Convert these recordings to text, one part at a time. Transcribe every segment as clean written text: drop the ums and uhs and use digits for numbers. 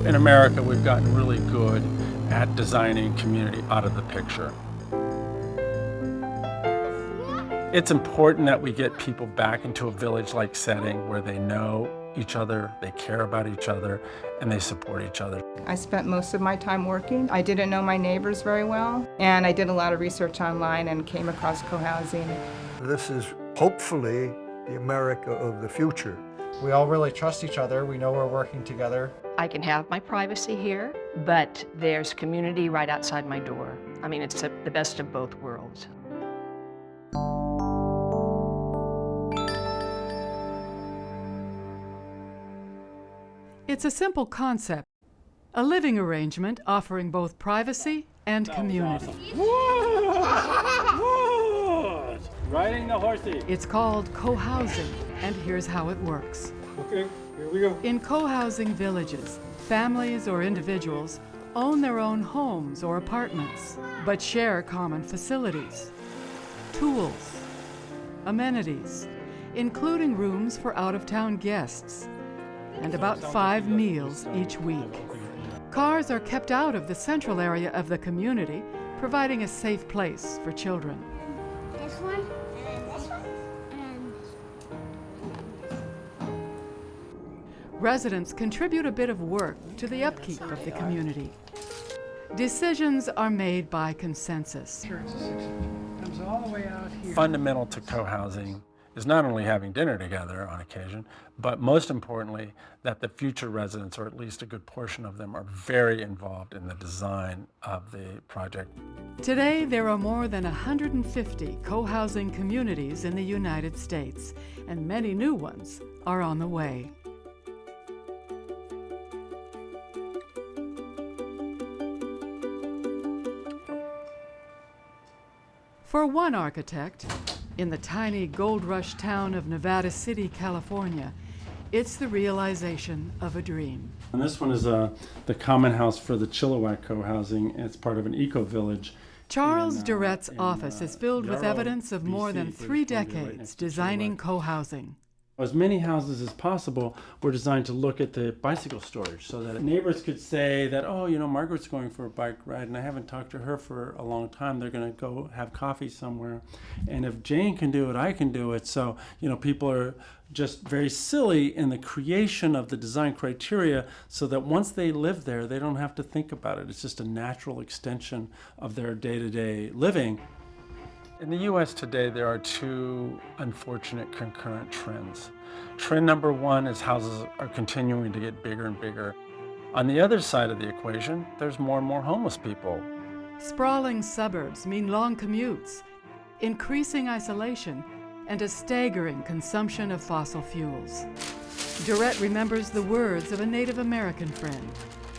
In America, we've gotten really good at designing community out of the picture. It's important that we get people back into a village-like setting where they know each other, they care about each other, and they support each other. I spent most of my time working. I didn't know my neighbors very well, and I did a lot of research online and came across cohousing. This is hopefully the America of the future. We all really trust each other. We know we're working together. I can have my privacy here, but there's community right outside my door. I mean, it's the best of both worlds. It's a simple concept, a living arrangement offering both privacy and community. Awesome. Riding the horsey. It's called cohousing, and here's how it works. Okay, here we go. In cohousing villages, families or individuals own their own homes or apartments, but share common facilities, tools, amenities, including rooms for out-of-town guests, and about 5 meals each week. Cars are kept out of the central area of the community, providing a safe place for children. This one, and then this one, and this one. Residents contribute a bit of work to the upkeep of the community. Decisions are made by consensus. Comes all the way out here. Fundamental to cohousing is not only having dinner together on occasion, but most importantly, that the future residents, or at least a good portion of them, are very involved in the design of the project. Today, there are more than 150 co-housing communities in the United States, and many new ones are on the way. For one architect, in the tiny gold rush town of Nevada City, California, it's the realization of a dream. And this one is the common house for the Chilliwack co-housing. It's part of an eco-village. Charles Durrett's office is filled with evidence of more than 3 decades designing co-housing. As many houses as possible were designed to look at the bicycle storage so that neighbors could say that, oh, you know, Margaret's going for a bike ride and I haven't talked to her for a long time. They're going to go have coffee somewhere. And if Jane can do it, I can do it. So, you know, people are just very silly in the creation of the design criteria so that once they live there, they don't have to think about it. It's just a natural extension of their day-to-day living. In the U.S. today, there are 2 unfortunate concurrent trends. Trend number 1 is houses are continuing to get bigger and bigger. On the other side of the equation, there's more and more homeless people. Sprawling suburbs mean long commutes, increasing isolation, and a staggering consumption of fossil fuels. Durrett remembers the words of a Native American friend.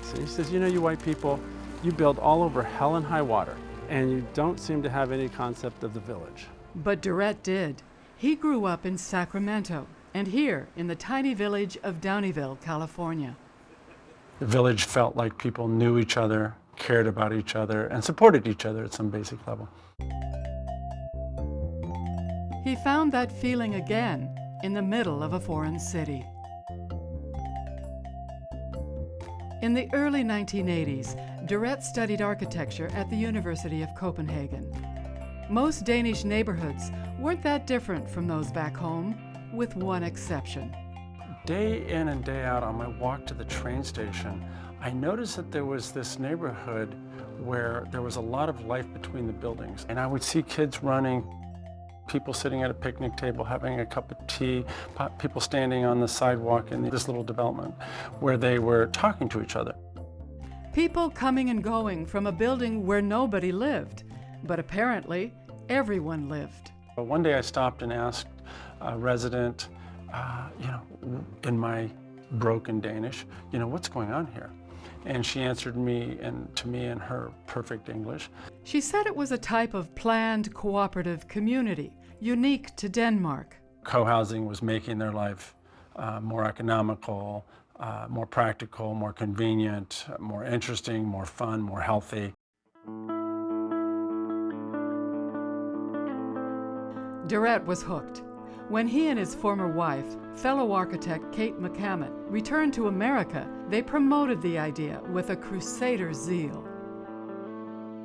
So he says, you know, you white people, you build all over hell and high water, and you don't seem to have any concept of the village. But Durrett did. He grew up in Sacramento, and here in the tiny village of Downeyville, California. The village felt like people knew each other, cared about each other, and supported each other at some basic level. He found that feeling again in the middle of a foreign city. In the early 1980s, Durrett studied architecture at the University of Copenhagen. Most Danish neighborhoods weren't that different from those back home, with one exception. Day in and day out on my walk to the train station, I noticed that there was this neighborhood where there was a lot of life between the buildings. And I would see kids running, people sitting at a picnic table having a cup of tea, people standing on the sidewalk in this little development where they were talking to each other. People coming and going from a building where nobody lived, but apparently everyone lived. One day I stopped and asked a resident, in my broken Danish, what's going on here? And she answered me to me in her perfect English. She said it was a type of planned cooperative community, unique to Denmark. Co-housing was making their life more economical, more practical, more convenient, more interesting, more fun, more healthy. Durrett was hooked. When he and his former wife, fellow architect Kate McCammon, returned to America, they promoted the idea with a crusader zeal.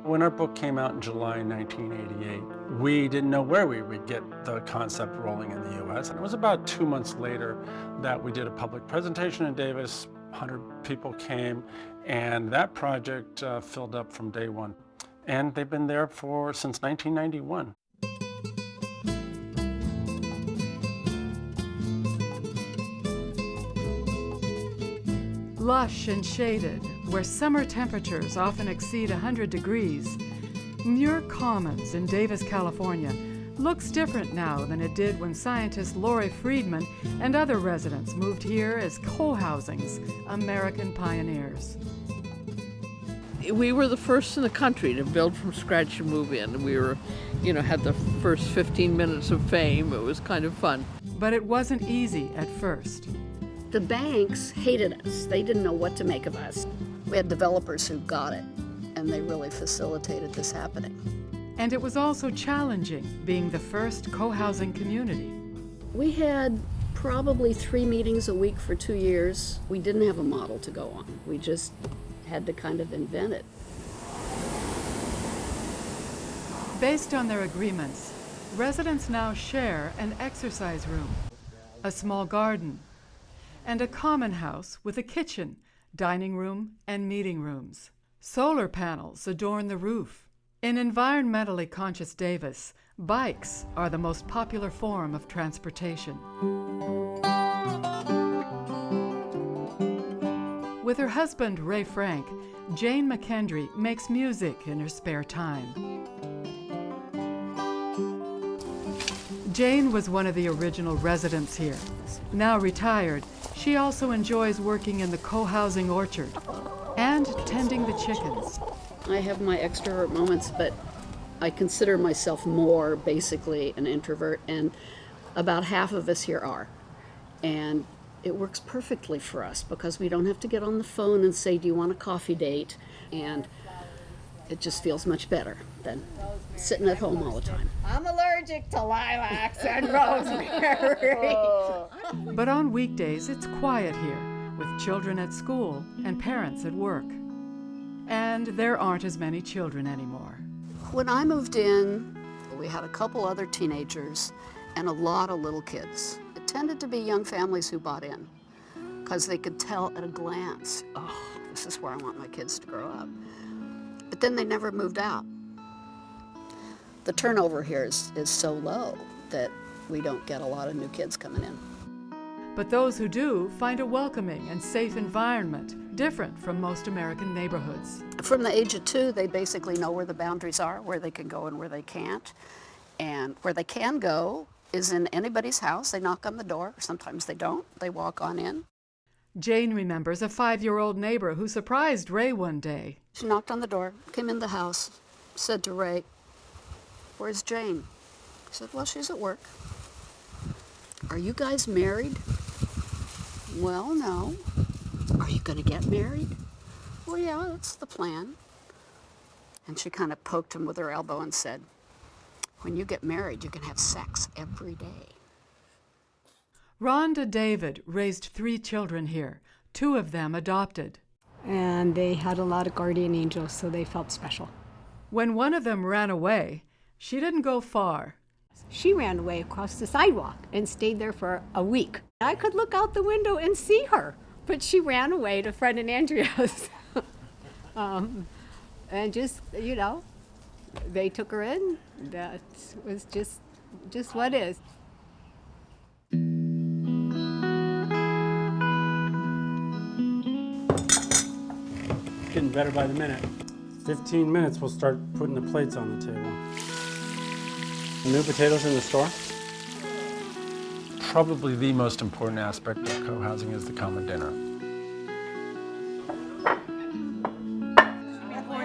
When our book came out in July 1988, we didn't know where we would get the concept rolling in the US. And it was about 2 months later that we did a public presentation in Davis. 100 people came, and that project filled up from day one. And they've been there since 1991. Lush and shaded, where summer temperatures often exceed 100 degrees, Muir Commons in Davis, California, looks different now than it did when scientist Laurie Friedman and other residents moved here as Cohousing'S, American pioneers. We were the first in the country to build from scratch and move in. We were, had the first 15 minutes of fame. It was kind of fun. But it wasn't easy at first. The banks hated us. They didn't know what to make of us. We had developers who got it, and they really facilitated this happening. And it was also challenging being the first co-housing community. We had probably 3 meetings a week for 2 years. We didn't have a model to go on. We just had to kind of invent it. Based on their agreements, residents now share an exercise room, a small garden, and a common house with a kitchen, dining room, and meeting rooms. Solar panels adorn the roof. In environmentally conscious Davis, bikes are the most popular form of transportation. With her husband, Ray Frank, Jane McKendry makes music in her spare time. Jane was one of the original residents here. Now retired, she also enjoys working in the co-housing orchard and tending the chickens. I have my extrovert moments, but I consider myself more basically an introvert, and about half of us here are. And it works perfectly for us because we don't have to get on the phone and say, do you want a coffee date? And it just feels much better than sitting at home all the time. I'm allergic to lilacs and rosemary. But on weekdays, it's quiet here, with children at school and parents at work. And there aren't as many children anymore. When I moved in, we had a couple other teenagers and a lot of little kids. It tended to be young families who bought in because they could tell at a glance, oh, this is where I want my kids to grow up. But then they never moved out. The turnover here is so low that we don't get a lot of new kids coming in. But those who do find a welcoming and safe environment, different from most American neighborhoods. From the age of 2, they basically know where the boundaries are, where they can go and where they can't. And where they can go is in anybody's house. They knock on the door, sometimes they don't. They walk on in. Jane remembers a 5-year-old neighbor who surprised Ray one day. She knocked on the door, came in the house, said to Ray, "Where's Jane?" He said, "Well, she's at work." "Are you guys married?" "Well, no." "Are you going to get married?" "Well, yeah, that's the plan." And she kind of poked him with her elbow and said, "When you get married, you can have sex every day." Rhonda David raised 3 children here, 2 of them adopted. And they had a lot of guardian angels, so they felt special. When one of them ran away, she didn't go far. She ran away across the sidewalk and stayed there for a week. I could look out the window and see her, but she ran away to Fred and Andrea's. And just, they took her in. That was just what is. Getting better by the minute. 15 minutes, we'll start putting the plates on the table. New potatoes in the store? Probably the most important aspect of co-housing is the common dinner.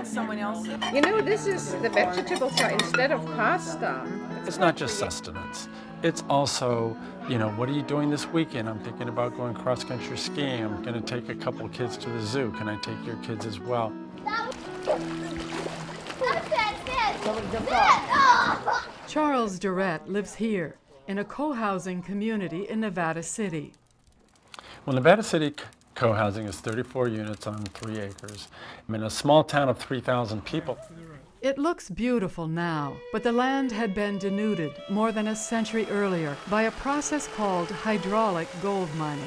Someone else. This is the vegetable fry instead of pasta. It's not just sustenance. It's also, what are you doing this weekend? I'm thinking about going cross-country skiing. I'm going to take a couple kids to the zoo. Can I take your kids as well? Charles Durrett lives here. in a co-housing community in Nevada City. Well, Nevada City co-housing is 34 units on 3 acres. In a small town of 3,000 people. It looks beautiful now, but the land had been denuded more than a century earlier by a process called hydraulic gold mining.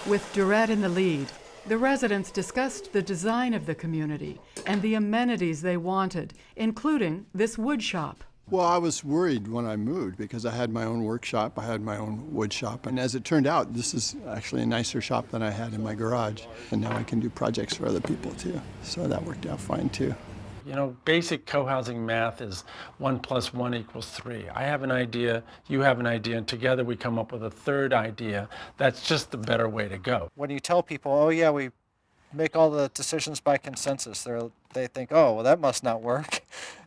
With Durrett in the lead, the residents discussed the design of the community and the amenities they wanted, including this wood shop. Well, I was worried when I moved because I had my own workshop, I had my own wood shop, and as it turned out, this is actually a nicer shop than I had in my garage, and now I can do projects for other people too, so that worked out fine too. You know, basic co-housing math is 1 + 1 = 3. I have an idea, you have an idea, and together we come up with a third idea. That's just the better way to go. When you tell people, oh yeah, we make all the decisions by consensus, they think, oh, well, that must not work.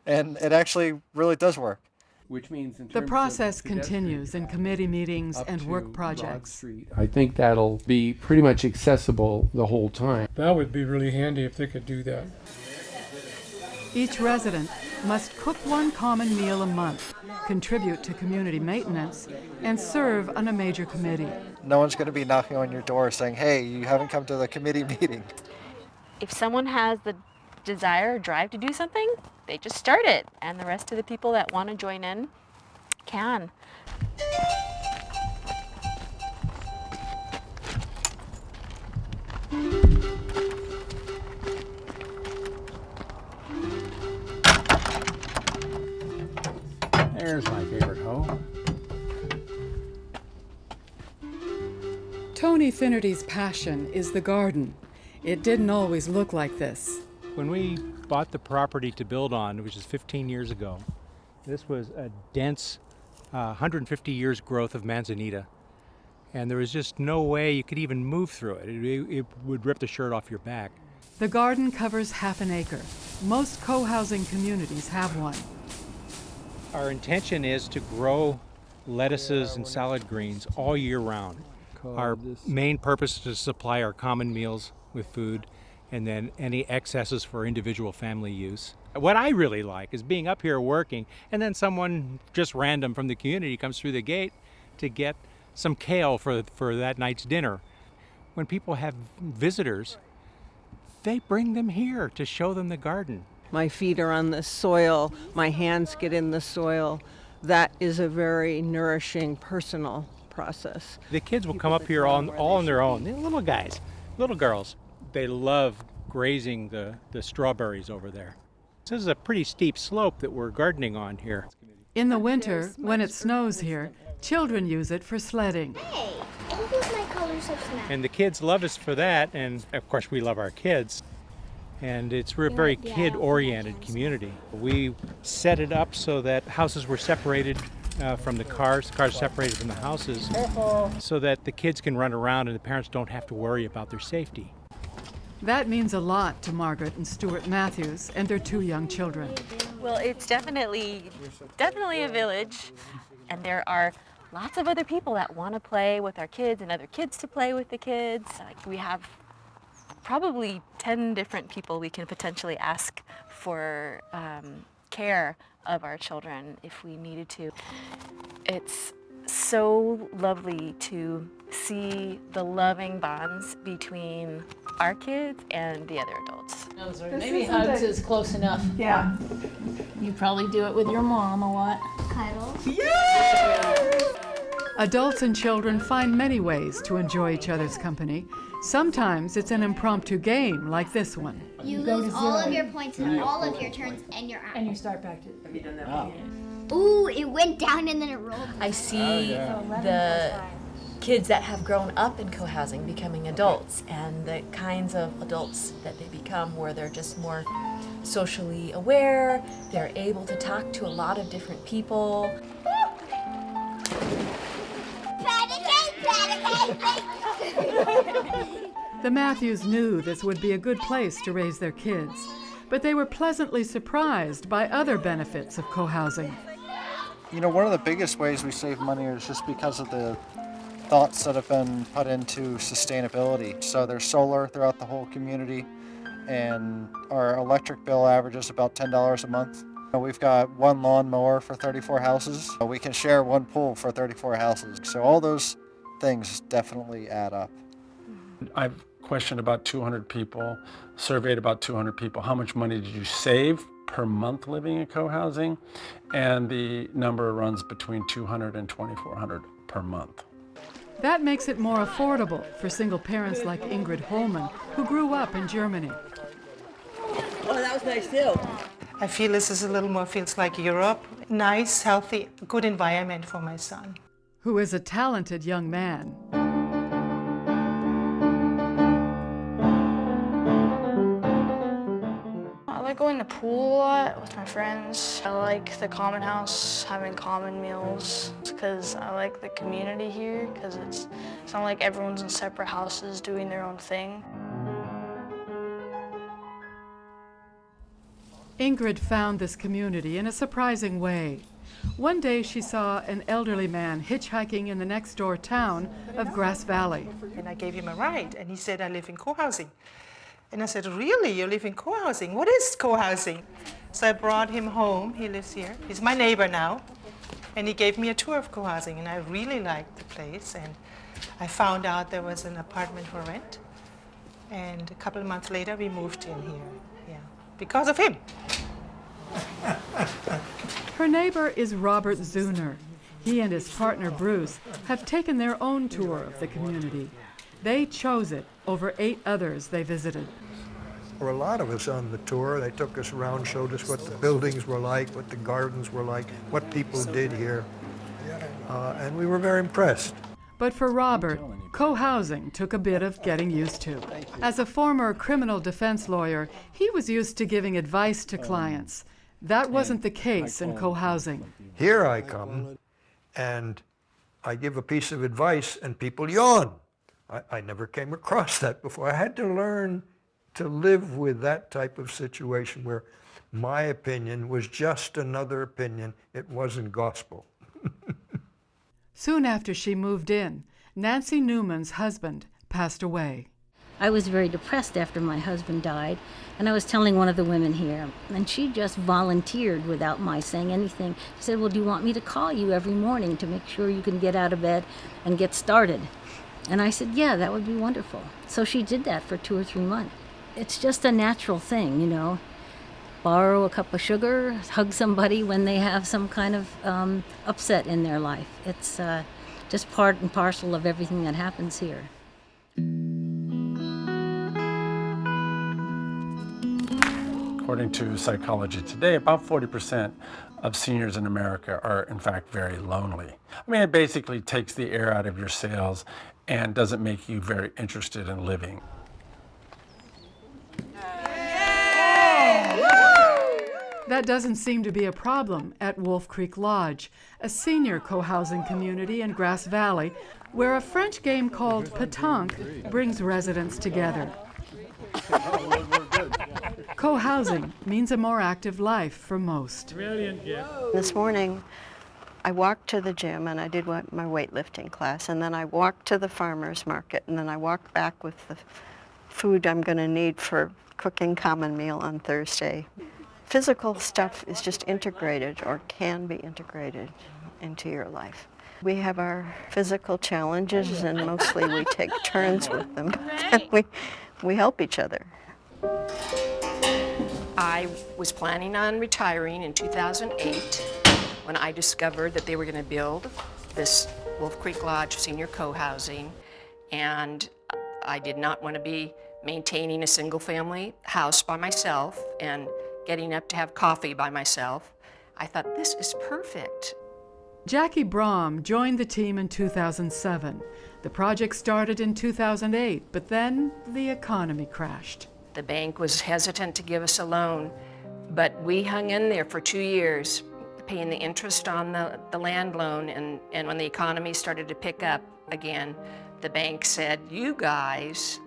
And it actually really does work. Which means in terms The process of the pedestrian continues in committee meetings up and to work Broad projects. Street. I think that'll be pretty much accessible the whole time. That would be really handy if they could do that. Each resident must cook one common meal a month, contribute to community maintenance, and serve on a major committee. No one's going to be knocking on your door saying, hey, you haven't come to the committee meeting. If someone has the desire or drive to do something, they just start it, and the rest of the people that want to join in can. There's my favorite hoe. Tony Finnerty's passion is the garden. It didn't always look like this. When we bought the property to build on, which is 15 years ago, this was a dense 150 years growth of manzanita. And there was just no way you could even move through it. It would rip the shirt off your back. The garden covers half an acre. Most co-housing communities have one. Our intention is to grow lettuces and salad greens all year round. Our main purpose is to supply our common meals with food, and then any excesses for individual family use. What I really like is being up here working, and then someone just random from the community comes through the gate to get some kale for that night's dinner. When people have visitors, they bring them here to show them the garden. My feet are on the soil, my hands get in the soil. That is a very nourishing, personal process. The kids will come up here all on their own. They're little guys, little girls. They love grazing the strawberries over there. This is a pretty steep slope that we're gardening on here. In the winter, when it snows here, children use it for sledding. Hey, I think these my colors of snacks. And the kids love us for that, and of course we love our kids. And it's a very kid-oriented community. We set it up so that houses were separated from the cars separated from the houses, so that the kids can run around and the parents don't have to worry about their safety. That means a lot to Margaret and Stuart Matthews and their 2 young children. Well, it's definitely a village, and there are lots of other people that want to play with our kids and other kids to play with the kids. Like, we have probably 10 different people we can potentially ask for care of our children if we needed to. It's so lovely to see the loving bonds between our kids and the other adults. Maybe hugs is close enough. Yeah. You probably do it with your mom a lot. Cuddles. Adults and children find many ways to enjoy each other's company. Sometimes it's an impromptu game like this one. You lose all of your points and all of your turns, and you're out. And you start back to. Have you done that before? Ooh, it went down and then it rolled. I see the kids that have grown up in co-housing becoming adults, and the kinds of adults that they become where they're just more socially aware, they're able to talk to a lot of different people. The Matthews knew this would be a good place to raise their kids, but they were pleasantly surprised by other benefits of co-housing. You know, one of the biggest ways we save money is just because of the thoughts that have been put into sustainability. So there's solar throughout the whole community, and our electric bill averages about $10 a month. We've got one lawnmower for 34 houses. We can share one pool for 34 houses. So all those things definitely add up. I've questioned about 200 people, surveyed about 200 people. How much money did you save per month living in co-housing? And the number runs between $200 and $2,400 per month. That makes it more affordable for single parents like Ingrid Holman, who grew up in Germany. Oh, that was nice too. I feel this is a little more feels like Europe. Nice, healthy, good environment for my son. Who is a talented young man. I like going to the pool a lot with my friends. I like the common house, having common meals, because I like the community here, because it's not like everyone's in separate houses doing their own thing. Ingrid found this community in a surprising way. One day she saw an elderly man hitchhiking in the next door town of Grass Valley. And I gave him a ride, and he said, I live in cohousing. And I said, really, you live in cohousing? What is cohousing? So I brought him home, he lives here. He's my neighbor now. And he gave me a tour of cohousing, and I really liked the place. And I found out there was an apartment for rent. And a couple of months later, we moved in here, yeah, because of him. Her neighbor is Robert Zuner. He and his partner Bruce have taken their own tour of the community. They chose it over 8 others they visited. There were a lot of us on the tour. They took us around, showed us what the buildings were like, what the gardens were like, what people did here, and we were very impressed. But for Robert, co-housing took a bit of getting used to. As a former criminal defense lawyer, he was used to giving advice to clients. That wasn't the case in co-housing. Here I come, and I give a piece of advice, and people yawn. I never came across that before. I had to learn to live with that type of situation where my opinion was just another opinion. It wasn't gospel. Soon after she moved in, Nancy Newman's husband passed away. I was very depressed after my husband died, and I was telling one of the women here, and she just volunteered without my saying anything. She said, well, do you want me to call you every morning to make sure you can get out of bed and get started? And I said, yeah, that would be wonderful. So she did that for 2 or 3 months. It's just a natural thing, you know. Borrow a cup of sugar, hug somebody when they have some kind of upset in their life. It's just part and parcel of everything that happens here. According to Psychology Today, about 40% of seniors in America are, in fact, very lonely. I mean, it basically takes the air out of your sails and doesn't make you very interested in living. That doesn't seem to be a problem at Wolf Creek Lodge, a senior co-housing community in Grass Valley, where a French game called pétanque brings residents together. Co-housing means a more active life for most. This morning, I walked to the gym and I did my weightlifting class, and then I walked to the farmer's market, and then I walked back with the food I'm going to need for cooking common meal on Thursday. Physical stuff is just integrated, or can be integrated, into your life. We have our physical challenges, and mostly we take turns with them, and we help each other. I was planning on retiring in 2008 when I discovered that they were going to build this Wolf Creek Lodge senior co-housing, and I did not want to be maintaining a single-family house by myself and getting up to have coffee by myself. I thought, this is perfect. Jackie Brahm joined the team in 2007. The project started in 2008, but then the economy crashed. The bank was hesitant to give us a loan, but we hung in there for 2 years, paying the interest on the land loan, and when the economy started to pick up again, the bank said, you guys,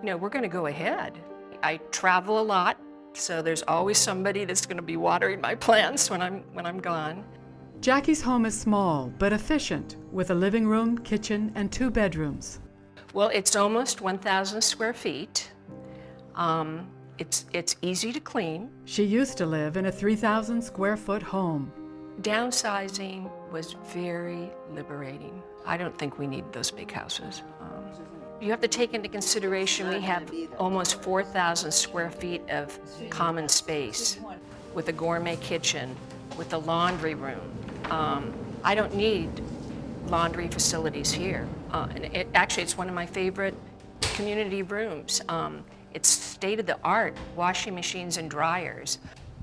we're going to go ahead. I travel a lot, so there's always somebody that's going to be watering my plants when I'm gone. Jackie's home is small but efficient, with a living room, kitchen, and 2 bedrooms. Well, it's almost 1,000 square feet. It's easy to clean. She used to live in a 3,000 square foot home. Downsizing was very liberating. I don't think we need those big houses. You have to take into consideration we have almost 4,000 square feet of common space with a gourmet kitchen, with a laundry room. I don't need laundry facilities here. Actually, it's one of my favorite community rooms. It's state-of-the-art washing machines and dryers.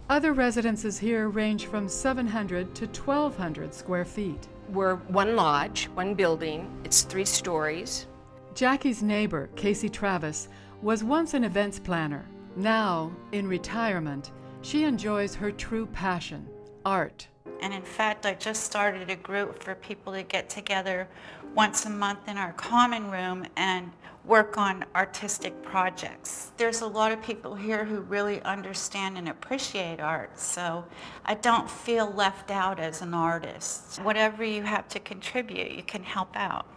Other residences here range from 700 to 1,200 square feet. We're one lodge, one building. It's 3 stories. Jackie's neighbor, Casey Travis, was once an events planner. Now, in retirement, she enjoys her true passion, art. And in fact, I just started a group for people to get together once a month in our common room and work on artistic projects. There's a lot of people here who really understand and appreciate art, so I don't feel left out as an artist. Whatever you have to contribute, you can help out.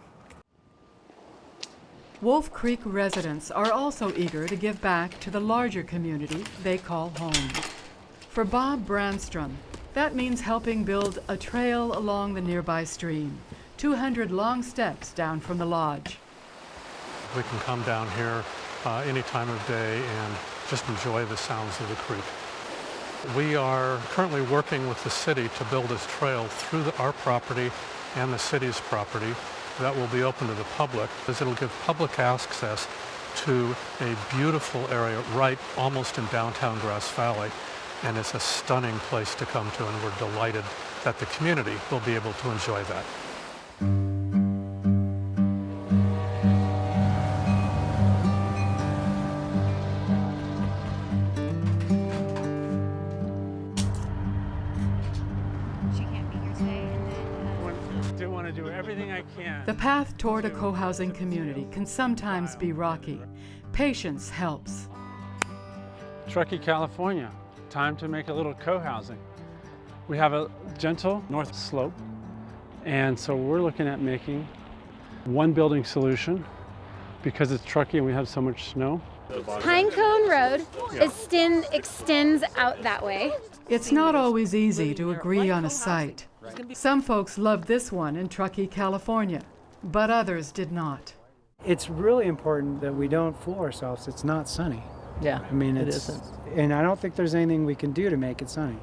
Wolf Creek residents are also eager to give back to the larger community they call home. For Bob Brandstrom, that means helping build a trail along the nearby stream, 200 long steps down from the lodge. We can come down here any time of day and just enjoy the sounds of the creek. We are currently working with the city to build this trail through our property and the city's property that will be open to the public, as it'll give public access to a beautiful area right almost in downtown Grass Valley. And it's a stunning place to come to, and we're delighted that the community will be able to enjoy that. Do want to do everything I can. The path toward a co-housing community can sometimes be rocky. Patience helps. Truckee, California. Time to make a little co-housing. We have a gentle north slope, and so we're looking at making one building solution because it's Truckee and we have so much snow. Pinecone Road extends out that way. It's not always easy to agree on a site. Some folks loved this one in Truckee, California, but others did not. It's really important that we don't fool ourselves. It's not sunny. Yeah, I mean, it isn't. And I don't think there's anything we can do to make it sunny.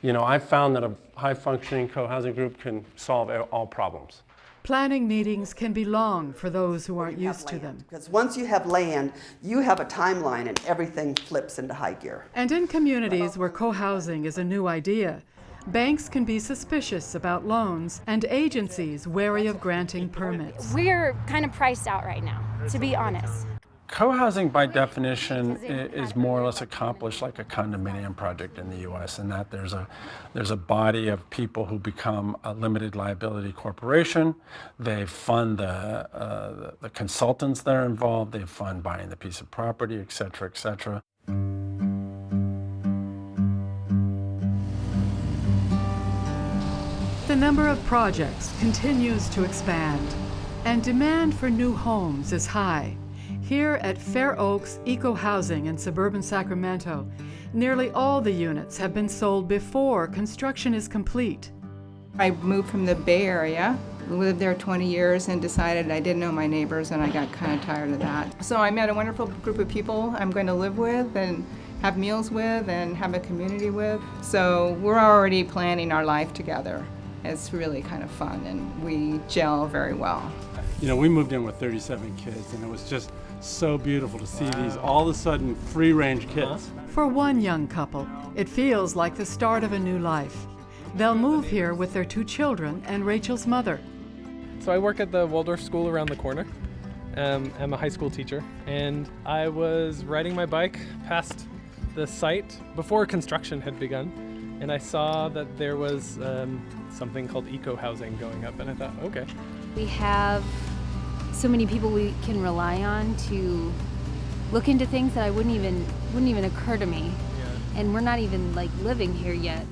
You know, I've found that a high-functioning co-housing group can solve all problems. Planning meetings can be long for those who aren't used to them. Because once you have land, you have a timeline and everything flips into high gear. And in communities where co-housing is a new idea, banks can be suspicious about loans and agencies wary of granting permits. We're kind of priced out right now, to be honest. Co-housing, by definition, is more or less accomplished like a condominium project in the U.S. in that there's a body of people who become a limited liability corporation. They fund the consultants that are involved. They fund buying the piece of property, et cetera, et cetera. The number of projects continues to expand, and demand for new homes is high. Here at Fair Oaks Eco Housing in suburban Sacramento, nearly all the units have been sold before construction is complete. I moved from the Bay Area, lived there 20 years, and decided I didn't know my neighbors, and I got kind of tired of that. So I met a wonderful group of people I'm going to live with and have meals with and have a community with. So we're already planning our life together. It's really kind of fun, and we gel very well. You know, we moved in with 37 kids, and it was just so beautiful to see these all of a sudden free-range kids. For one young couple, it feels like the start of a new life. They'll move here with their 2 children and Rachel's mother. So I work at the Waldorf School around the corner. I'm a high school teacher, and I was riding my bike past the site before construction had begun, and I saw that there was something called eco housing going up, and I thought, okay. We have so many people we can rely on to look into things that wouldn't even occur to me. Yeah. And we're not even like living here yet.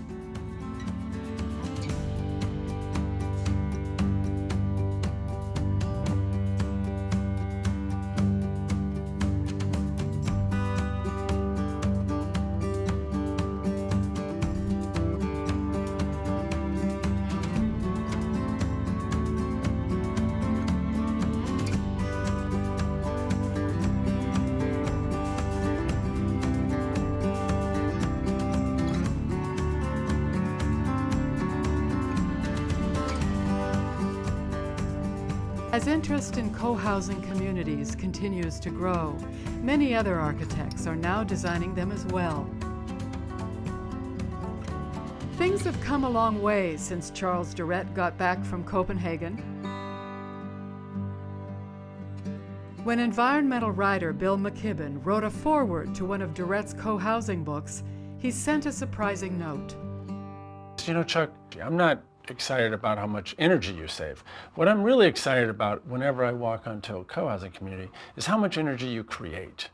As interest in co-housing communities continues to grow, many other architects are now designing them as well. Things have come a long way since Charles Durrett got back from Copenhagen. When environmental writer Bill McKibben wrote a foreword to one of Durrett's co-housing books, he sent a surprising note. You know, Chuck, I'm not excited about how much energy you save. What I'm really excited about whenever I walk onto a co-housing community is how much energy you create.